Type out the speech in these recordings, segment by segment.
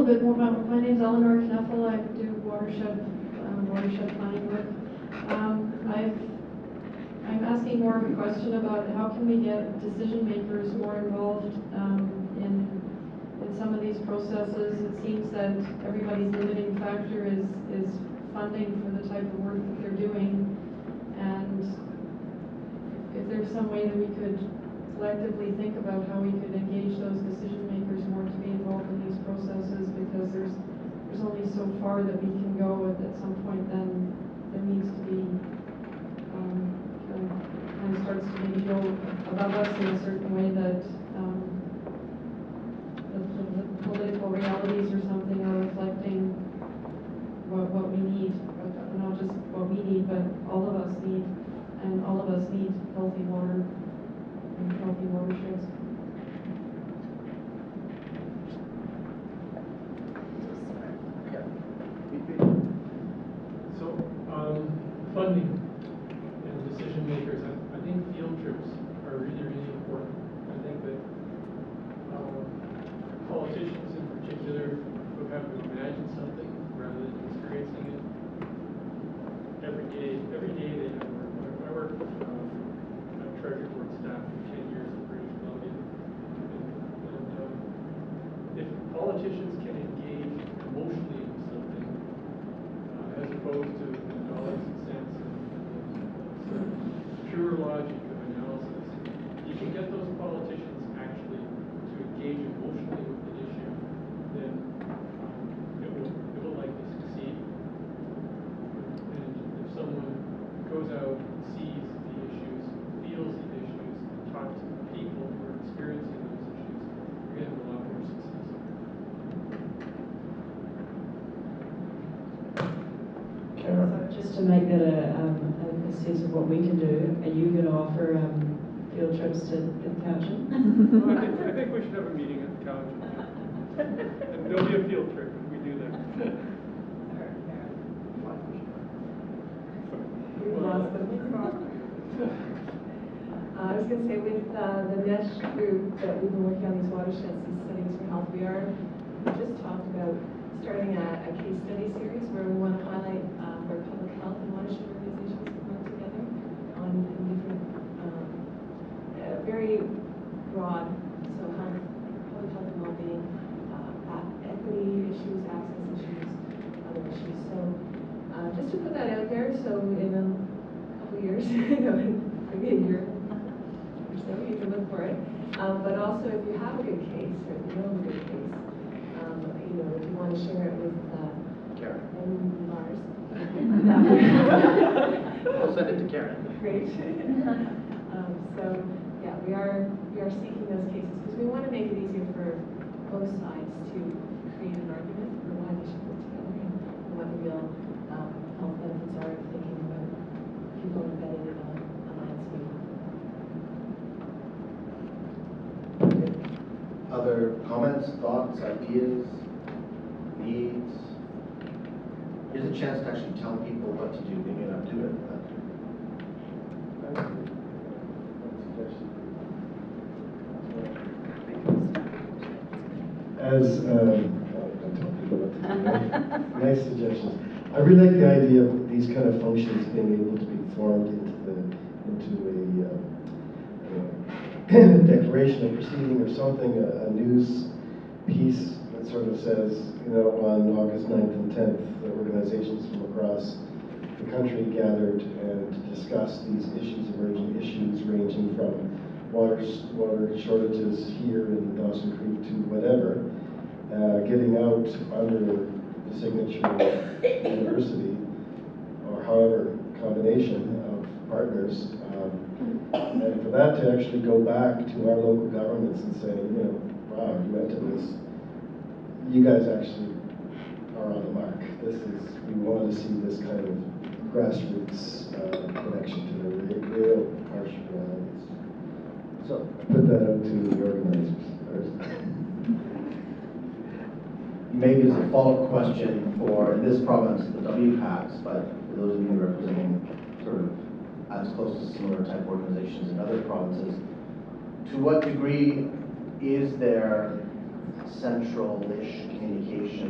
bit more about my name is Eleanor Kneffel. I do watershed planning work. I'm asking more of a question about how can we get decision makers more involved in some of these processes. It seems that everybody's limiting factor is funding for the type of work that they're doing, and if there's some way that we could collectively think about how we could engage those decision makers more to be involved in these processes, because there's only so far that we can go. At some point, then there needs to be kind of starts to maybe go above us in a certain way that the political realities or something are reflecting what we need, not just what we need, but all of us need, and all of us need healthy water and healthy watersheds. So, funding and decision makers, I think field trips are really, really important. I think that politicians in particular who have to imagine something rather than experiencing it every day they have work. I worked on treasury board staff for 10 years in British Columbia. And if politicians can engage emotionally with something, as opposed to the dollars and cents and pure logic of analysis, you can get those politicians actually to engage emotionally with an issue, then it will likely succeed. And if someone goes out, sees the issues, feels the issues, talks to people who are experiencing those issues, you're going to have a lot more success. So just to make that a sense of what we can do, are you going to offer field trips to the Cowichan? Well, I think we should have a meeting at the Cowichan. And there'll be a field trip if we do that. I was going to say, with the mesh group that we've been working on these watersheds, these studies for health, we just talked about starting a case study series where we want to highlight where public health and watershed organizations can work together on different, very broad, so health, public health and well-being, equity issues, access issues, other issues. So just to put that out there, so in a couple of years, maybe a year or so, you can look for it. But also, if you have a good case, or if you know of a good case, if you want to share it with Karen and Mars. I'll send it to Karen. Great. So yeah, we are seeking those cases because we want to make it easier for both sides to create an argument for why they should work together and what the real health benefits are of thinking about people embedded in a landscape. Other comments, thoughts, ideas, needs? Here's a chance to actually tell people what to do. They may not do it, but as don't tell people what to do, right? Nice suggestions. I really like the idea of these kind of functions being able to be formed into a declaration of proceeding or something, a news piece that sort of says, on August 9th and 10th, the organizations from across the country gathered and discussed these emerging issues ranging from water shortages here in Dawson Creek to whatever, getting out under the signature of the university, or however, combination of partners, and for that to actually go back to our local governments and say, wow, you went to this, you guys actually are on the mark. We want to see this kind of grassroots connection to the real harsh realities. So put that out to the organizers. maybe as a follow-up question for, in this province, the WPACs, but for those of you representing sort of as close to similar type organizations in other provinces, to what degree is there central-ish communication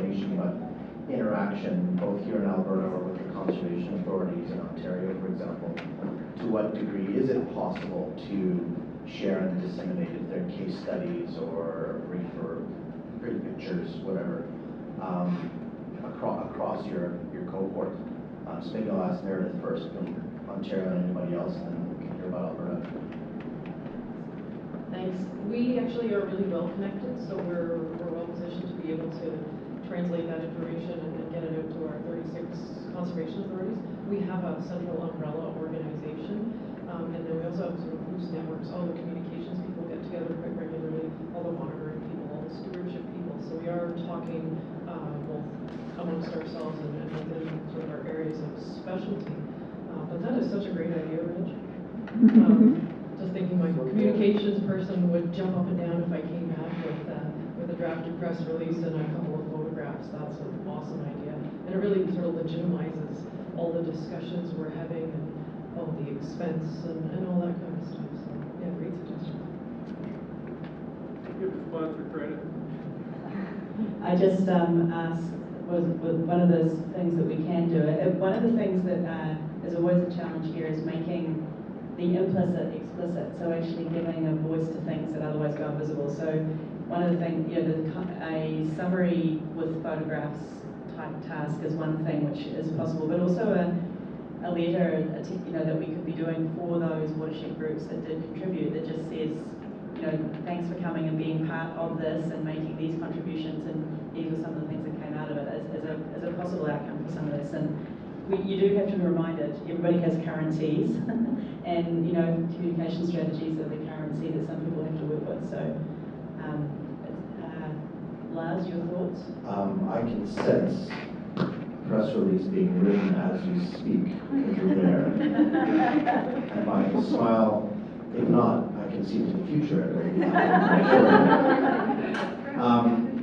information, but interaction, both here in Alberta or with the conservation authorities in Ontario, for example. To what degree is it possible to share and disseminate if they're case studies or brief or pretty pictures, whatever, across your cohort? So maybe I'll ask Meredith first from Ontario and anybody else, and then we can hear about Alberta. Thanks. We actually are really well connected, so we're well positioned to be able to translate that information and then get it out to our 36 conservation authorities. We have a central umbrella organization, and then we also have sort of loose networks. All the communications people get together quite regularly, all the monitoring people, all the stewardship people. So we are talking both amongst ourselves and within sort of our areas of specialty. But that is such a great idea, Rich. Just thinking my communications person would jump up and down if I came back with a drafted press release and a couple of photographs. That's an awesome idea. And it really sort of legitimizes all the discussions we're having and all the expense and all that kind of stuff. So yeah, great suggestion. Give the sponsor credit. I just asked, was one of those things that we can do. One of the things that is always a challenge here is making the implicit explicit, so actually giving a voice to things that otherwise go invisible. So one of the things, a summary with photographs type task is one thing which is possible, but also a letter, that we could be doing for those watershed groups that did contribute, that just says, thanks for coming and being part of this and making these contributions, and these are some of the things that came out of it as a possible outcome for some of this. And you do have to be reminded, everybody has currencies, and communication strategies are the currency that some people have to work with. So, Lars, your thoughts? I can sense press release being written as you speak over there. And I smile. If not, I can see into the future.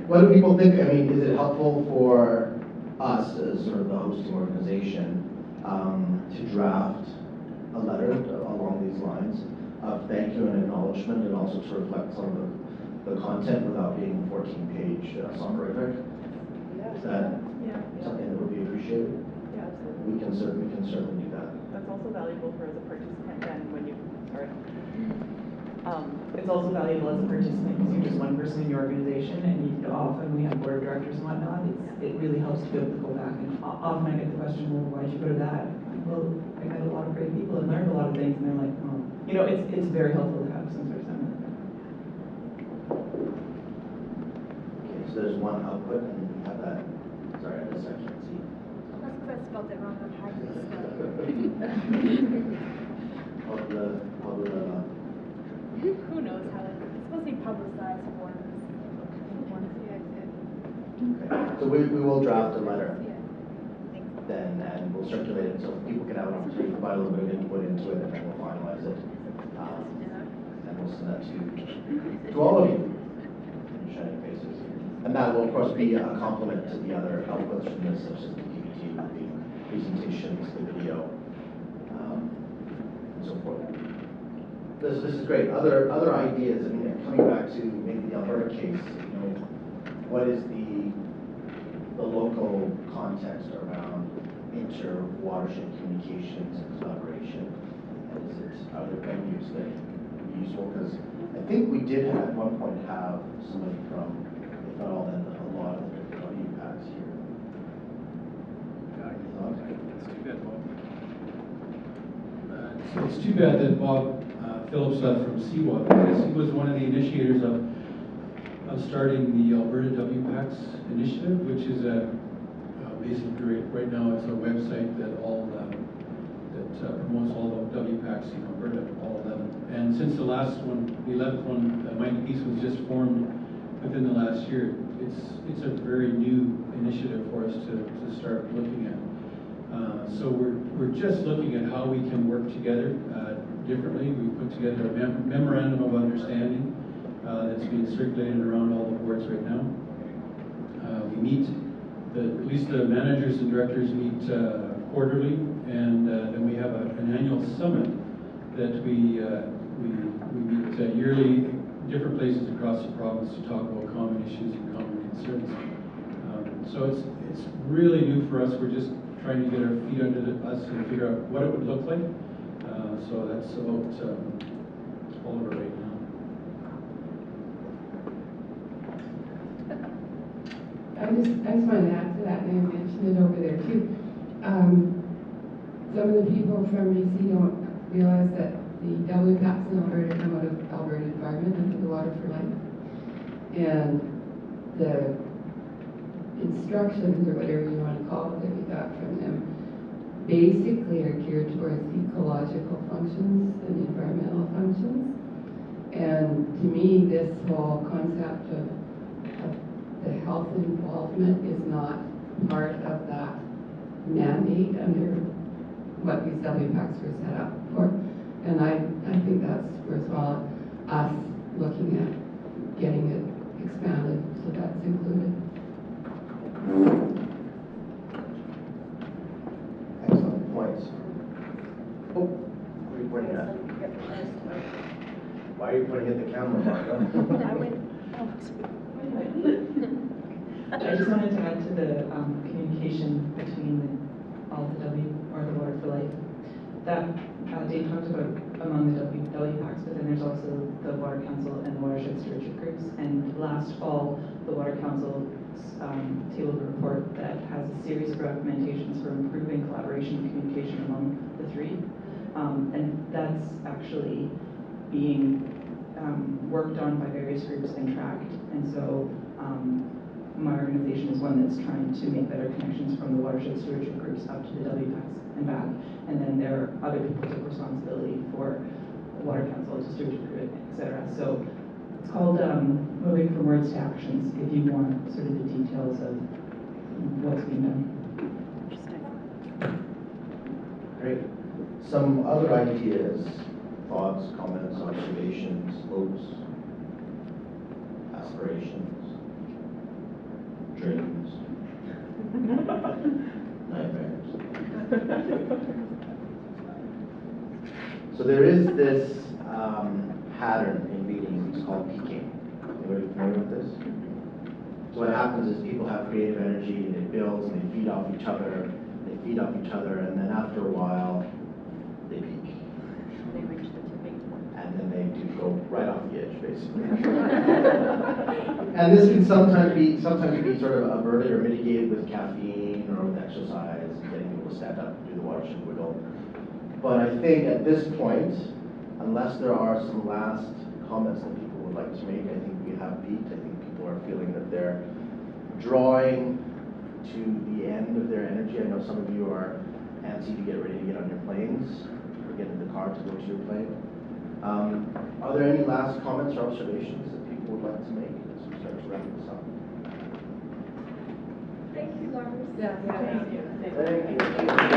What do people think? I mean, is it helpful for us as sort of the hosting organization to draft a letter along these lines of thank you and acknowledgement, and also to reflect some of the content without being 14-page soporific? Yeah. Is that Yeah. something that would be appreciated? Yeah, absolutely. We can certainly do that. That's also valuable for as a participant then when you, it's also valuable as a participant because you're just one person in your organization, and often we have board of directors and whatnot. It really helps to be able to go back, and often I get the question, well, why did you go to that? Well, I met a lot of great people and learned a lot of things, and they're like, oh, it's very helpful to have some sort of something like that. Okay, so there's one output, and we have that. Sorry, I can't see. That's because I spelled it wrong on hard Who knows how it's supposed to be publicized forms. Okay. So we will draft a letter then, and we'll circulate it so people can have an opportunity to provide a little bit of input into it, and then we'll finalize it. And we'll send that to all of you in your shining faces. And that will, of course, be a complement to the other outputs from this, such as the PPT, the presentations, the video, and so forth. This is great. Other ideas. I mean, coming back to maybe the Alberta case, what is the local context around inter-watershed communications and collaboration? And are there venues that would be useful? Because I think we did at one point have somebody from, if not all, then a lot of the WPACs here. It's too bad, Bob. It's too bad that Bob Phillips left from CWAP, because he was one of the initiators of starting the Alberta WPACs initiative, which is basically right now it's a website that promotes all the WPACs in Alberta, all 11. And since the last one, the 11th one, Mighty Peace, was just formed within the last year, it's a very new initiative for us to start looking at. So we're just looking at how we can work together differently. We've put together a memorandum of understanding that's being circulated around all the boards right now. We meet, at least the managers and directors meet quarterly, and then we have an annual summit that we meet yearly in different places across the province to talk about common issues and common concerns. So it's really new for us. We're just trying to get our feet under us and figure out what it would look like. So that's about all of it right now. I just want to add to that, and I mentioned it over there too. Some of the people from BC don't realize that the WPACs in Alberta come out of Alberta Environment under the Water for Life. And the instructions, or whatever you want to call it, that we got from them, basically are geared towards ecological functions and environmental functions. And to me, this whole concept of the health involvement is not part of that mandate under what these WPACs were set up for. And I think that's worthwhile, us looking at getting it expanded so that's included. Excellent points. Oh, what are you pointing at? Why are you pointing at the camera, Martha? I just wanted to add to the communication between all the the Water for Life. That Dave talked about among the WPACs, but then there's also the Water Council and the watershed stewardship groups. And last fall, the Water Council tabled a report that has a series of recommendations for improving collaboration and communication among the three. And that's actually being worked on by various groups and tracked. And so my organization is one that's trying to make better connections from the watershed stewardship groups up to the WPACs and back. And then there are other people who take responsibility for the Water Council, the stewardship group, etc. So it's called Moving from Words to Actions, if you want sort of the details of what's being done. Great. Some other ideas, thoughts, comments, observations, hopes, aspirations, dreams, nightmares. So there is this pattern in meetings called peaking. Anybody familiar with this? So what happens is people have creative energy, and it builds, and they feed off each other, and then after a while, they peak. They reach the tipping point. And then they do go right off the edge, basically. And this can sometimes be sort of averted or mitigated with caffeine or with exercise, getting people to stand up and do the watershed wiggle. But I think at this point, unless there are some last comments that people would like to make, I think we have peaked. I think people are feeling that they're drawing to the end of their energy. I know some of you are antsy to get ready to get on your planes or get in the car to go to your plane. Are there any last comments or observations that people would like to make as we start to wrap this up? Thank you, Lars. Yeah, thank you. Thank you.